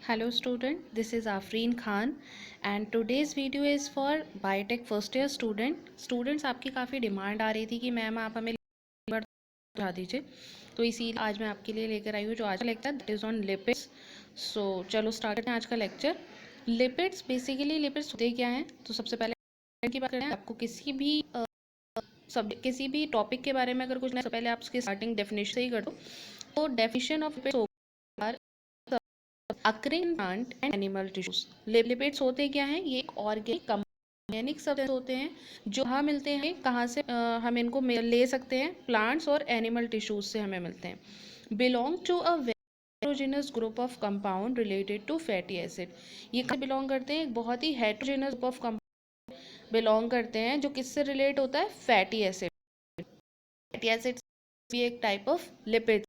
Hello student, this is Afreen Khan and today's video is for Biotech first year students आपकी काफ़ी demand आ रही थी कि ma'am आप हमें समझा दीजिए, तो इसीलिए आज मैं आपके लिए लेकर आई हूँ जो आज का lecture that is on lipids. So चलो स्टार्ट करते हैं आज का लेक्चर। लिपिड्स बेसिकली लिपिड्स होते क्या हैं, तो सबसे पहले की बात करें आपको किसी भी टॉपिक के बारे में अगर कुछ नहीं, तो पहले आप उसकी स्टार्टिंग डेफिनेशन से ही कर दो। तो definition of lipids occur in plant and animal tissues. Lipids होते क्या हैं, ये एक ऑर्गेनिक सब्सटेंस होते हैं जो यहाँ मिलते हैं। कहाँ से हम इनको ले सकते हैं, प्लांट्स और एनिमल टिश्यूज से हमें मिलते हैं। Belong to a heterogeneous group of compound related to fatty acid. ये बिलोंग करते हैं, एक बहुत ही heterogeneous group of compound belong करते हैं जो किससे रिलेट होता है, फैटी एसिड। फैटी एसिड भी एक टाइप ऑफ लिपिड।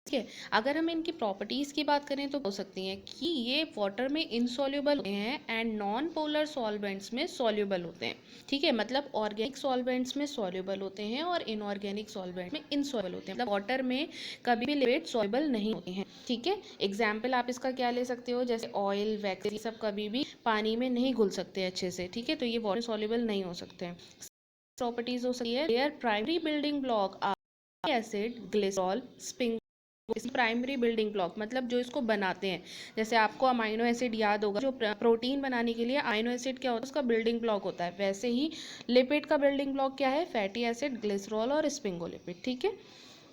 ठीक है, अगर हम इनकी प्रॉपर्टीज़ की बात करें तो हो सकती हैं कि ये वाटर में इनसॉल्युबल होते हैं एंड नॉन पोलर सॉल्वेंट्स में सॉल्युबल होते हैं। ठीक है, मतलब ऑर्गेनिक सॉल्वेंट्स में सॉल्युबल होते हैं और इनऑर्गेनिक सॉल्वेंट में इनसॉल्युबल होते हैं। मतलब वाटर में कभी भी लिपिड सॉल्युबल नहीं होते हैं। ठीक है, एग्जाम्पल आप इसका क्या ले सकते हो, जैसे ऑयल, वैक्स, ये सब कभी भी पानी में नहीं घुल सकते अच्छे से। ठीक है, तो ये वाटर सॉल्युबल नहीं हो सकते हैं। प्रॉपर्टीज हो सकती है, their primary building block acid, glycerol, स्पिंग। इस प्राइमरी बिल्डिंग ब्लॉक मतलब जो इसको बनाते हैं, जैसे आपको अमाइनो एसिड याद होगा, जो प्रोटीन बनाने के लिए अमाइनो एसिड क्या होता है, उसका बिल्डिंग ब्लॉक होता है। वैसे ही लिपिड का बिल्डिंग ब्लॉक क्या है, फैटी एसिड, ग्लिसरॉल और स्पिंगोलिपिड। ठीक है,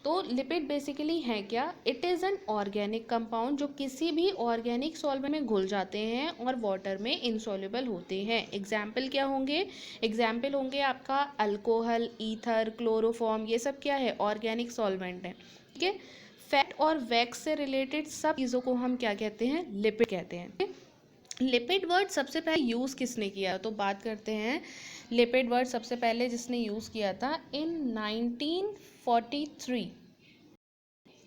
तो लिपिड बेसिकली हैं क्या, it is an organic compound जो किसी भी ऑर्गेनिक सॉल्वेंट में घुल जाते हैं और वाटर में इनसॉल्युबल होते हैं। एग्जाम्पल क्या होंगे, एग्जाम्पल होंगे आपका अल्कोहल, ईथर, क्लोरोफॉर्म, ये सब क्या है, ऑर्गेनिक सॉल्वेंट है। ठीक है, फैट और वैक्स से रिलेटेड सब चीज़ों को हम क्या कहते हैं, लिपिड कहते हैं। लिपिड वर्ड सबसे पहले यूज़ किसने किया, तो बात करते हैं लिपिड वर्ड सबसे पहले जिसने यूज़ किया था इन 1943।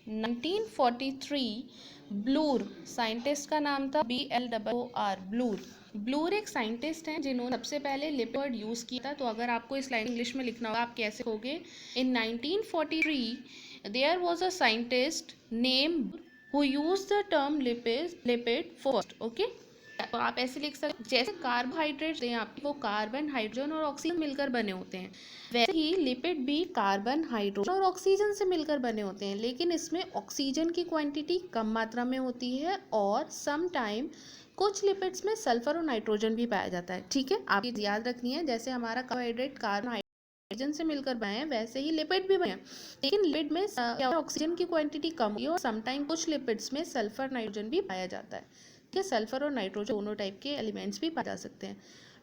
1943 ब्लूर, साइंटिस्ट का नाम था BLOR, ब्लूर एक साइंटिस्ट हैं जिन्होंने सबसे पहले लिपिड वर्ड यूज़ किया था। तो अगर आपको इस लाइन इंग्लिश में लिखना होगा, आप कैसे होगे, in 1943 there was a scientist name who use the term lipid first. Okay, तो आप ऐसे लिख सकते, जैसे कार्बोहाइड्रेट्स हैं आपके, वो कार्बन, हाइड्रोजन और ऑक्सीजन मिलकर बने होते हैं, वैसे ही लिपिड भी कार्बन, हाइड्रोजन और ऑक्सीजन से मिलकर बने होते हैं। लेकिन इसमें ऑक्सीजन की क्वांटिटी कम मात्रा में होती है और सम टाइम कुछ लिपिड्स में सल्फर और नाइट्रोजन भी पाया जाता है। ठीक है, आप ये याद रखनी है, जैसे हमारा कार्बोहाइड्रेट कार्बन हाइड्रोजन से मिलकर बने हैं, वैसे ही लिपिड भी बने हैं। लेकिन लिपिड में ऑक्सीजन की क्वांटिटी कम होती है और समटाइम कुछ लिपिड्स में सल्फर, नाइट्रोजन भी पाया जाता है। ठीक है, सल्फर और नाइट्रोजन दोनों टाइप के एलिमेंट्स भी पाए जा सकते हैं।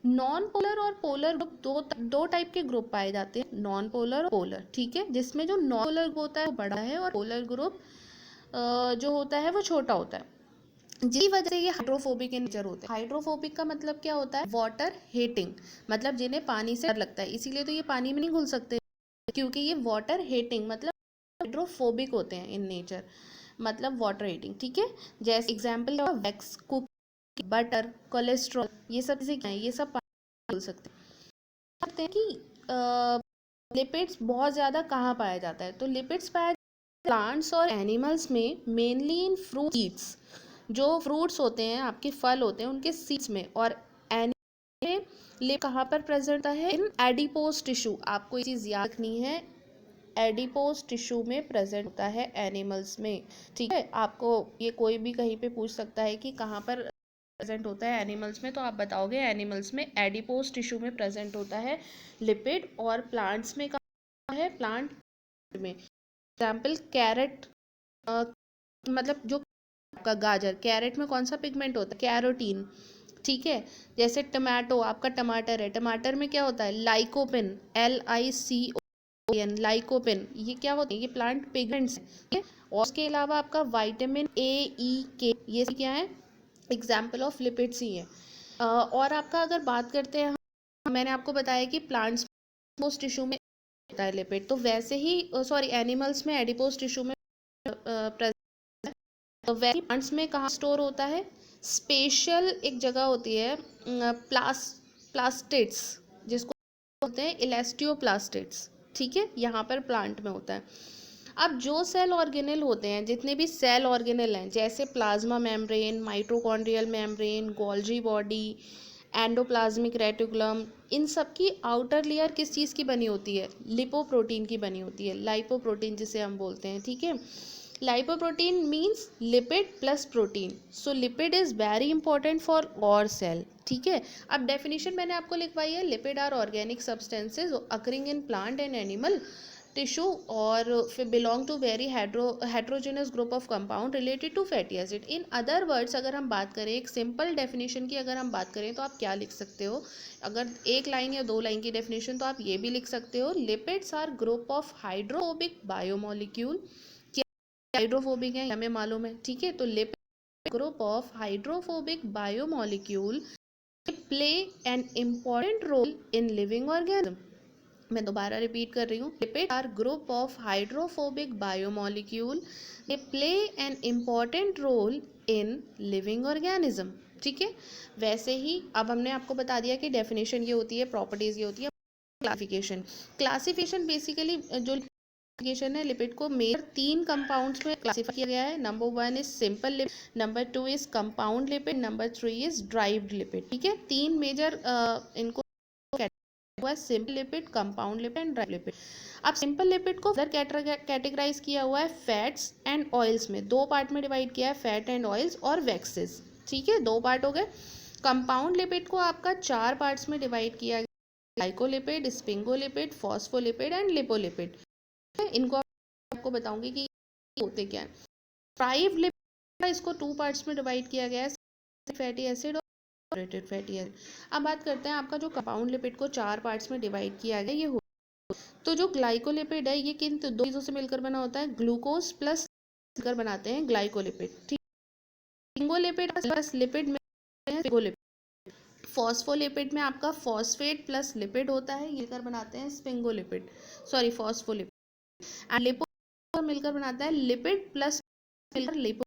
नॉन पोलर और पोलर ग्रुप, दो टाइप के ग्रुप पाए जाते हैं, नॉन पोलर और पोलर। ठीक है, जिसमें जो नॉन पोलर ग्रुप होता है वो बड़ा है और पोलर ग्रुप जो होता है वो छोटा होता है। जिस वजह से ये हाइड्रोफोबिक इन नेचर होते हैं। हाइड्रोफोबिक का मतलब क्या होता है, वाटर हेटिंग, मतलब जिन्हें पानी से डर लगता है, इसीलिए तो ये पानी में नहीं घुल सकते, क्योंकि ये वाटर हेटिंग मतलब हाइड्रोफोबिक होते हैं इन नेचर, मतलब वाटर हेटिंग। ठीक है, जैसे example wax, cookie, butter, cholesterol, ये सब चीज़ें क्या है, ये सब पानी घुल सकते हैं। कि लिपिड्स बहुत ज़्यादा कहाँ पाया जाता है, तो लिपिड्स पाया प्लांट्स और एनिमल्स में, मेनली इन फ्रूट सीड्स, जो फ्रूट्स होते हैं आपके फल होते हैं उनके सीड्स में। और लिप कहाँ पर प्रेजेंट है, इन एडिपोज टिश्यू, आपको ये चीज़ याद रखनी है, एडिपोज टिश्यू में प्रेजेंट होता है एनिमल्स में। ठीक है, आपको ये कोई भी कहीं पे पूछ सकता है कि कहाँ पर प्रेजेंट होता है एनिमल्स में, तो आप बताओगे एनिमल्स में एडिपोज टिश्यू में प्रेजेंट होता है लिपिड। और प्लांट्स में कहाँ है, प्लांट में एग्जाम्पल कैरेट, मतलब जो आपका गाजर, कैरेट में कौन सा पिगमेंट होता है, कैरोटीन। ठीक है, जैसे टमाटो, आपका टमाटर है, टमाटर में क्या होता है, लाइकोपिन, LICOPN, लाइकोपिन, ये क्या होते हैं, ये प्लांट पिगमेंट्स हैं। और उसके अलावा आपका विटामिन A, E, K, ये क्या है, एग्जाम्पल ऑफ लिपिड्स ही है। और आपका अगर बात करते हैं, मैंने आपको बताया कि प्लांट्स एडिपोज टिश्यू में होता है लिपिड, तो वैसे ही सॉरी एनिमल्स में एडिपोज टिश्यू में तो वैसे प्लांट्स में कहाँ स्टोर होता है, स्पेशल एक जगह होती है, प्लास्टिड्स, जिसको बोलते हैं इलास्टियोप्लास्टिड्स। ठीक है, यहाँ पर प्लांट में होता है। अब जो सेल ऑर्गेनेल होते हैं, जितने भी सेल ऑर्गेनेल हैं, जैसे plasma membrane, mitochondrial membrane, Golgi body, endoplasmic reticulum, इन सब की आउटर लेयर किस चीज़ की बनी होती है? लिपोप्रोटीन की बनी होती है, लाइपोप्रोटीन जिसे हम बोलते हैं, ठीक है। lipoprotein means lipid plus protein, so lipid is very important for our cell, ठीक है। अब डेफिनेशन मैंने आपको लिखवाई है, lipid are organic substances occurring in plant and animal tissue और belong to very heterogeneous group of compound related to fatty acid. In other words अगर हम बात करें, एक सिंपल डेफिनेशन की अगर हम बात करें, तो आप क्या लिख सकते हो? अगर एक लाइन या दो लाइन की डेफिनेशन, तो आप ये भी लिख सकते हो, lipids are group of hydrophobic biomolecule. Hydrophobic है हमें मालूम है, ठीक है। तो lipid group of hydrophobic biomolecule play an important role in living organism. मैं दोबारा रिपीट कर रही हूँ, lipid are group of hydrophobic biomolecule, they play an important role in living organism, ठीक है। वैसे ही अब हमने आपको बता दिया कि डेफिनेशन ये होती है, प्रॉपर्टीज ये होती है। क्लासिफिकेशन, क्लासिफिकेशन बेसिकली जो क्लासिफिकेशन है, लिपिड को मेजर 3 कंपाउंड्स में क्लासिफाई किया गया है। Number 1 is simple lipid, number 2 is compound lipid, number 3 is derived lipid, ठीक है। 3 मेजर इनको हुआ है, simple lipid, compound lipid and derived lipid. अब सिंपल लिपिड को फर्दर कैटेगराइज किया हुआ है फैट्स एंड ऑयल्स में, 2 पार्ट में डिवाइड किया है, फैट एंड ऑयल्स और वैक्सेस, ठीक है, 2 पार्ट हो गए। कंपाउंड लिपिड को आपका 4 पार्ट्स में डिवाइड किया गया, ग्लाइकोलिपिड, स्पिंगोलिपिड, फॉस्फोलिपिड एंड लिपोलिपिड। इनको आपको बताऊंगी कि होते क्या है। ड्राइव्ड लिपिड, इसको 2 पार्ट्स में डिवाइड किया गया है, फैटी एसिड और सैचुरेटेड फैटी एसिड। अब बात करते हैं आपका जो कंपाउंड लिपिड को 4 पार्ट्स में डिवाइड किया गया, ये हो, तो जो ग्लाइकोलिपिड है, ये किन 2 चीज़ों से मिलकर बना होता है? ग्लूकोज प्लस मिलकर बनाते हैं ग्लाइकोलिपिड, ठीक। स्पिंगोलिपिड प्लस लिपिड में स्पिंगोलिपिड। फॉस्फोलिपिड में आपका फॉस्फेट प्लस लिपिड होता है, ये मिलकर बनाते हैं स्पिंगोलिपिड, सॉरी फॉस्फोलिपिड। एंड लिपो मिलकर बनाता है लिपिड प्लस मिलकर लिपो,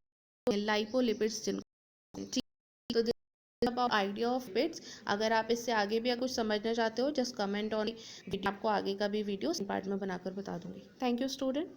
लाइपोलिपिड्स जिनको, ठीक। तो this about idea of lipids. अगर आप इससे आगे भी कुछ समझना चाहते हो, जस्ट कमेंट ऑन वीडियो, आपको आगे का भी वीडियो पार्ट में बनाकर बता दूंगी। Thank you student.